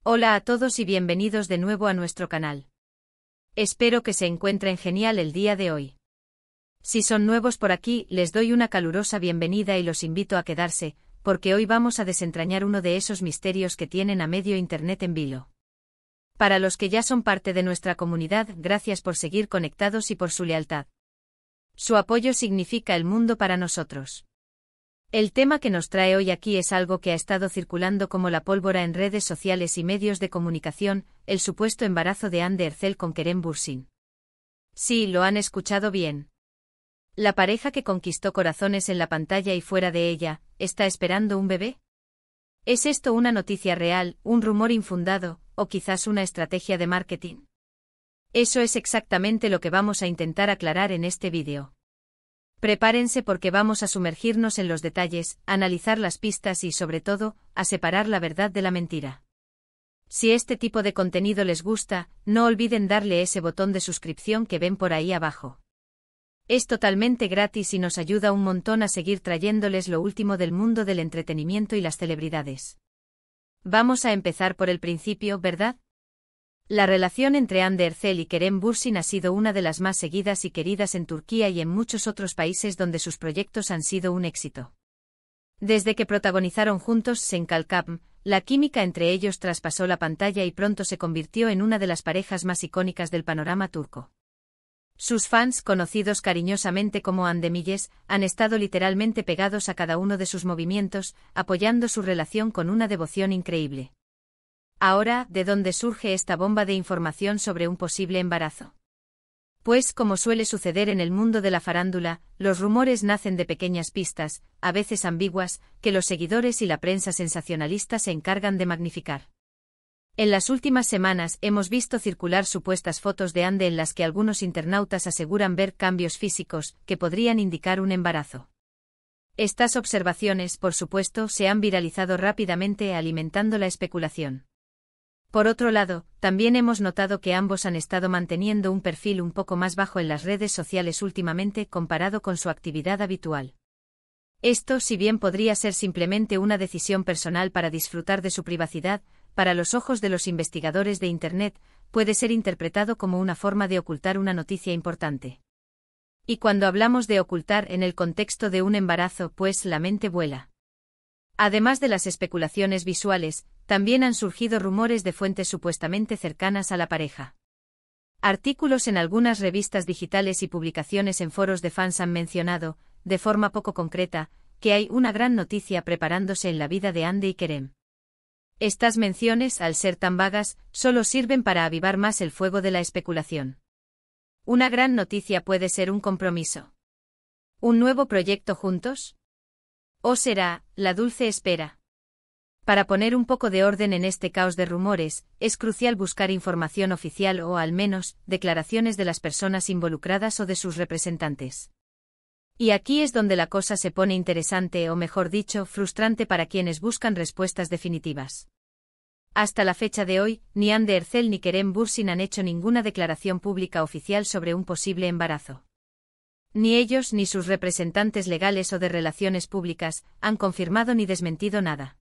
Hola a todos y bienvenidos de nuevo a nuestro canal. Espero que se encuentren genial el día de hoy. Si son nuevos por aquí, les doy una calurosa bienvenida y los invito a quedarse, porque hoy vamos a desentrañar uno de esos misterios que tienen a medio Internet en vilo. Para los que ya son parte de nuestra comunidad, gracias por seguir conectados y por su lealtad. Su apoyo significa el mundo para nosotros. El tema que nos trae hoy aquí es algo que ha estado circulando como la pólvora en redes sociales y medios de comunicación, el supuesto embarazo de Anne Ercel con Kerem Bürsin. Sí, lo han escuchado bien. La pareja que conquistó corazones en la pantalla y fuera de ella, ¿está esperando un bebé? ¿Es esto una noticia real, un rumor infundado, o quizás una estrategia de marketing? Eso es exactamente lo que vamos a intentar aclarar en este vídeo. Prepárense porque vamos a sumergirnos en los detalles, a analizar las pistas y, sobre todo, a separar la verdad de la mentira. Si este tipo de contenido les gusta, no olviden darle ese botón de suscripción que ven por ahí abajo. Es totalmente gratis y nos ayuda un montón a seguir trayéndoles lo último del mundo del entretenimiento y las celebridades. Vamos a empezar por el principio, ¿verdad? La relación entre Anne Ercel y Kerem Bürsin ha sido una de las más seguidas y queridas en Turquía y en muchos otros países donde sus proyectos han sido un éxito. Desde que protagonizaron juntos Senkalkam, la química entre ellos traspasó la pantalla y pronto se convirtió en una de las parejas más icónicas del panorama turco. Sus fans, conocidos cariñosamente como Andemiyes, han estado literalmente pegados a cada uno de sus movimientos, apoyando su relación con una devoción increíble. Ahora, ¿de dónde surge esta bomba de información sobre un posible embarazo? Pues, como suele suceder en el mundo de la farándula, los rumores nacen de pequeñas pistas, a veces ambiguas, que los seguidores y la prensa sensacionalista se encargan de magnificar. En las últimas semanas hemos visto circular supuestas fotos de Anne en las que algunos internautas aseguran ver cambios físicos que podrían indicar un embarazo. Estas observaciones, por supuesto, se han viralizado rápidamente alimentando la especulación. Por otro lado, también hemos notado que ambos han estado manteniendo un perfil un poco más bajo en las redes sociales últimamente comparado con su actividad habitual. Esto, si bien podría ser simplemente una decisión personal para disfrutar de su privacidad, para los ojos de los investigadores de Internet, puede ser interpretado como una forma de ocultar una noticia importante. Y cuando hablamos de ocultar en el contexto de un embarazo, pues la mente vuela. Además de las especulaciones visuales, también han surgido rumores de fuentes supuestamente cercanas a la pareja. Artículos en algunas revistas digitales y publicaciones en foros de fans han mencionado, de forma poco concreta, que hay una gran noticia preparándose en la vida de Anne y Kerem. Estas menciones, al ser tan vagas, solo sirven para avivar más el fuego de la especulación. Una gran noticia puede ser un compromiso. ¿Un nuevo proyecto juntos? ¿O será la dulce espera? Para poner un poco de orden en este caos de rumores, es crucial buscar información oficial o, al menos, declaraciones de las personas involucradas o de sus representantes. Y aquí es donde la cosa se pone interesante o, mejor dicho, frustrante para quienes buscan respuestas definitivas. Hasta la fecha de hoy, ni Anne Ercel ni Kerem Bürsin han hecho ninguna declaración pública oficial sobre un posible embarazo. Ni ellos ni sus representantes legales o de relaciones públicas han confirmado ni desmentido nada.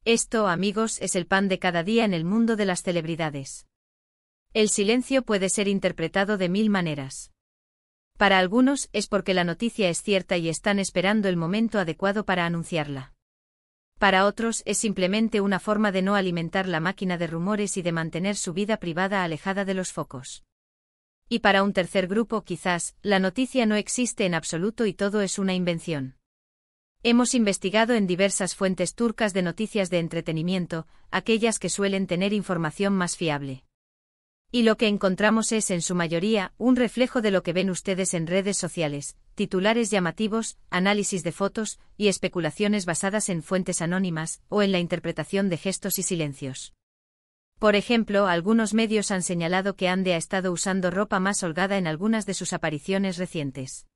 Esto, amigos, es el pan de cada día en el mundo de las celebridades. El silencio puede ser interpretado de mil maneras. Para algunos es porque la noticia es cierta y están esperando el momento adecuado para anunciarla. Para otros es simplemente una forma de no alimentar la máquina de rumores y de mantener su vida privada alejada de los focos. Y para un tercer grupo, quizás, la noticia no existe en absoluto y todo es una invención. Hemos investigado en diversas fuentes turcas de noticias de entretenimiento, aquellas que suelen tener información más fiable. Y lo que encontramos es, en su mayoría, un reflejo de lo que ven ustedes en redes sociales, titulares llamativos, análisis de fotos, y especulaciones basadas en fuentes anónimas, o en la interpretación de gestos y silencios. Por ejemplo, algunos medios han señalado que Anne ha estado usando ropa más holgada en algunas de sus apariciones recientes.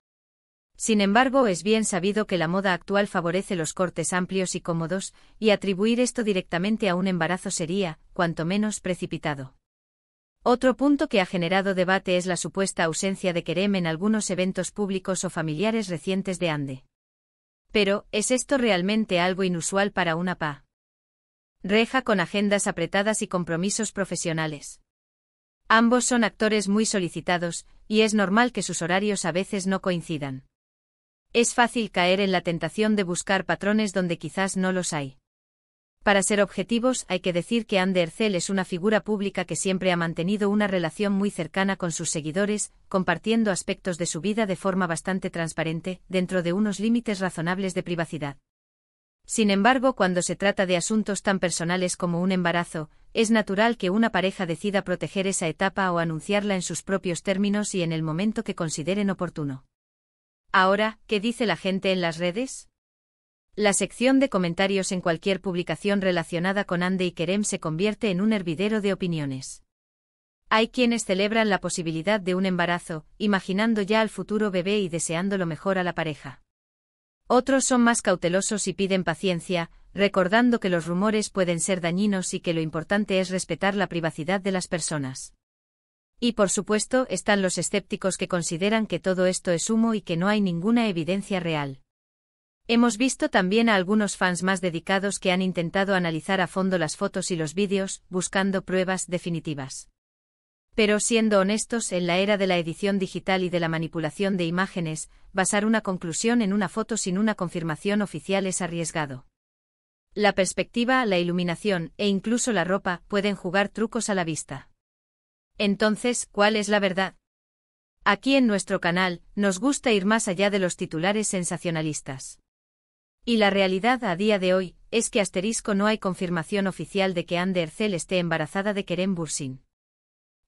Sin embargo, es bien sabido que la moda actual favorece los cortes amplios y cómodos, y atribuir esto directamente a un embarazo sería, cuanto menos, precipitado. Otro punto que ha generado debate es la supuesta ausencia de Kerem en algunos eventos públicos o familiares recientes de Anne. Pero, ¿es esto realmente algo inusual para una PA? Reja con agendas apretadas y compromisos profesionales. Ambos son actores muy solicitados, y es normal que sus horarios a veces no coincidan. Es fácil caer en la tentación de buscar patrones donde quizás no los hay. Para ser objetivos, hay que decir que Andy Ercel es una figura pública que siempre ha mantenido una relación muy cercana con sus seguidores, compartiendo aspectos de su vida de forma bastante transparente, dentro de unos límites razonables de privacidad. Sin embargo, cuando se trata de asuntos tan personales como un embarazo, es natural que una pareja decida proteger esa etapa o anunciarla en sus propios términos y en el momento que consideren oportuno. Ahora, ¿qué dice la gente en las redes? La sección de comentarios en cualquier publicación relacionada con Andy y Kerem se convierte en un hervidero de opiniones. Hay quienes celebran la posibilidad de un embarazo, imaginando ya al futuro bebé y deseando lo mejor a la pareja. Otros son más cautelosos y piden paciencia, recordando que los rumores pueden ser dañinos y que lo importante es respetar la privacidad de las personas. Y por supuesto están los escépticos que consideran que todo esto es humo y que no hay ninguna evidencia real. Hemos visto también a algunos fans más dedicados que han intentado analizar a fondo las fotos y los vídeos, buscando pruebas definitivas. Pero siendo honestos, en la era de la edición digital y de la manipulación de imágenes, basar una conclusión en una foto sin una confirmación oficial es arriesgado. La perspectiva, la iluminación, e incluso la ropa, pueden jugar trucos a la vista. Entonces, ¿cuál es la verdad? Aquí en nuestro canal, nos gusta ir más allá de los titulares sensacionalistas. Y la realidad a día de hoy, es que no hay confirmación oficial de que Andy Ercel esté embarazada de Kerem Bürsin.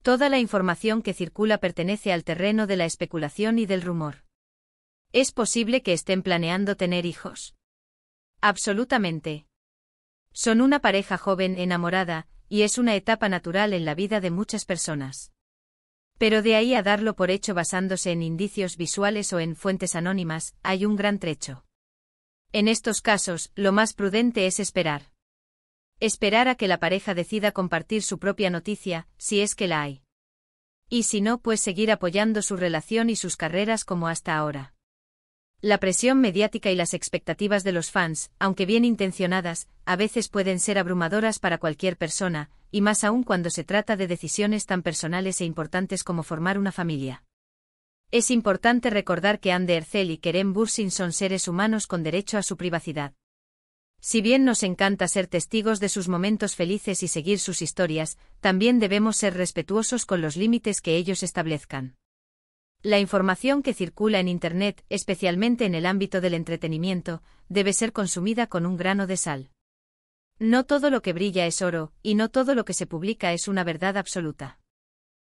Toda la información que circula pertenece al terreno de la especulación y del rumor. ¿Es posible que estén planeando tener hijos? Absolutamente. Son una pareja joven enamorada, y es una etapa natural en la vida de muchas personas. Pero de ahí a darlo por hecho basándose en indicios visuales o en fuentes anónimas, hay un gran trecho. En estos casos, lo más prudente es esperar. Esperar a que la pareja decida compartir su propia noticia, si es que la hay. Y si no, pues seguir apoyando su relación y sus carreras como hasta ahora. La presión mediática y las expectativas de los fans, aunque bien intencionadas, a veces pueden ser abrumadoras para cualquier persona, y más aún cuando se trata de decisiones tan personales e importantes como formar una familia. Es importante recordar que Andy Ercel y Kerem Bürsin son seres humanos con derecho a su privacidad. Si bien nos encanta ser testigos de sus momentos felices y seguir sus historias, también debemos ser respetuosos con los límites que ellos establezcan. La información que circula en Internet, especialmente en el ámbito del entretenimiento, debe ser consumida con un grano de sal. No todo lo que brilla es oro, y no todo lo que se publica es una verdad absoluta.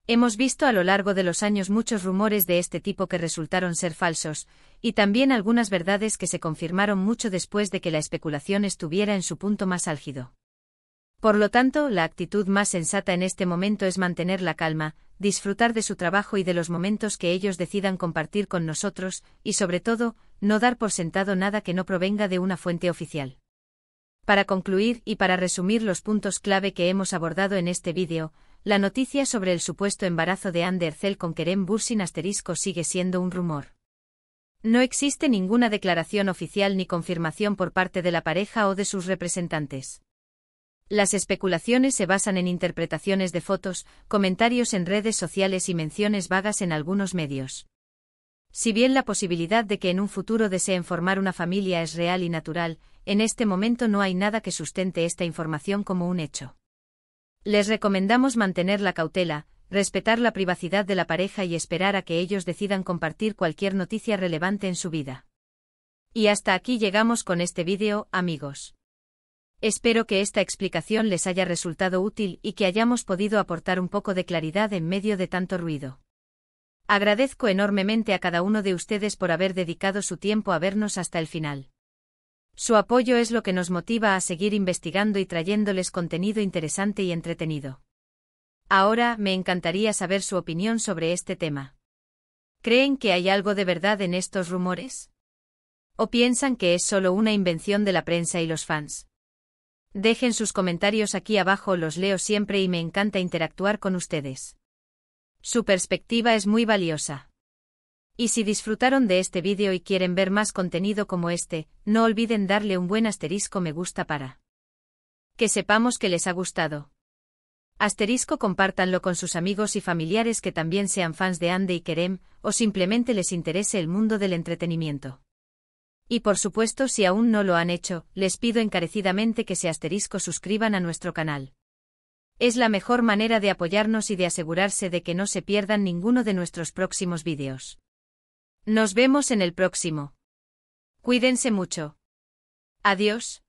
Hemos visto a lo largo de los años muchos rumores de este tipo que resultaron ser falsos, y también algunas verdades que se confirmaron mucho después de que la especulación estuviera en su punto más álgido. Por lo tanto, la actitud más sensata en este momento es mantener la calma, disfrutar de su trabajo y de los momentos que ellos decidan compartir con nosotros, y sobre todo, no dar por sentado nada que no provenga de una fuente oficial. Para concluir y para resumir los puntos clave que hemos abordado en este vídeo, la noticia sobre el supuesto embarazo de Andy Ercel con Kerem Bürsin * sigue siendo un rumor. No existe ninguna declaración oficial ni confirmación por parte de la pareja o de sus representantes. Las especulaciones se basan en interpretaciones de fotos, comentarios en redes sociales y menciones vagas en algunos medios. Si bien la posibilidad de que en un futuro deseen formar una familia es real y natural, en este momento no hay nada que sustente esta información como un hecho. Les recomendamos mantener la cautela, respetar la privacidad de la pareja y esperar a que ellos decidan compartir cualquier noticia relevante en su vida. Y hasta aquí llegamos con este vídeo, amigos. Espero que esta explicación les haya resultado útil y que hayamos podido aportar un poco de claridad en medio de tanto ruido. Agradezco enormemente a cada uno de ustedes por haber dedicado su tiempo a vernos hasta el final. Su apoyo es lo que nos motiva a seguir investigando y trayéndoles contenido interesante y entretenido. Ahora, me encantaría saber su opinión sobre este tema. ¿Creen que hay algo de verdad en estos rumores? ¿O piensan que es solo una invención de la prensa y los fans? Dejen sus comentarios aquí abajo, los leo siempre y me encanta interactuar con ustedes. Su perspectiva es muy valiosa. Y si disfrutaron de este vídeo y quieren ver más contenido como este, no olviden darle un buen * me gusta para Que sepamos que les ha gustado. Asterisco, compártanlo con sus amigos y familiares que también sean fans de Hande y Kerem, o simplemente les interese el mundo del entretenimiento. Y por supuesto, si aún no lo han hecho, les pido encarecidamente que se asterisco suscriban a nuestro canal. Es la mejor manera de apoyarnos y de asegurarse de que no se pierdan ninguno de nuestros próximos vídeos. Nos vemos en el próximo. Cuídense mucho. Adiós.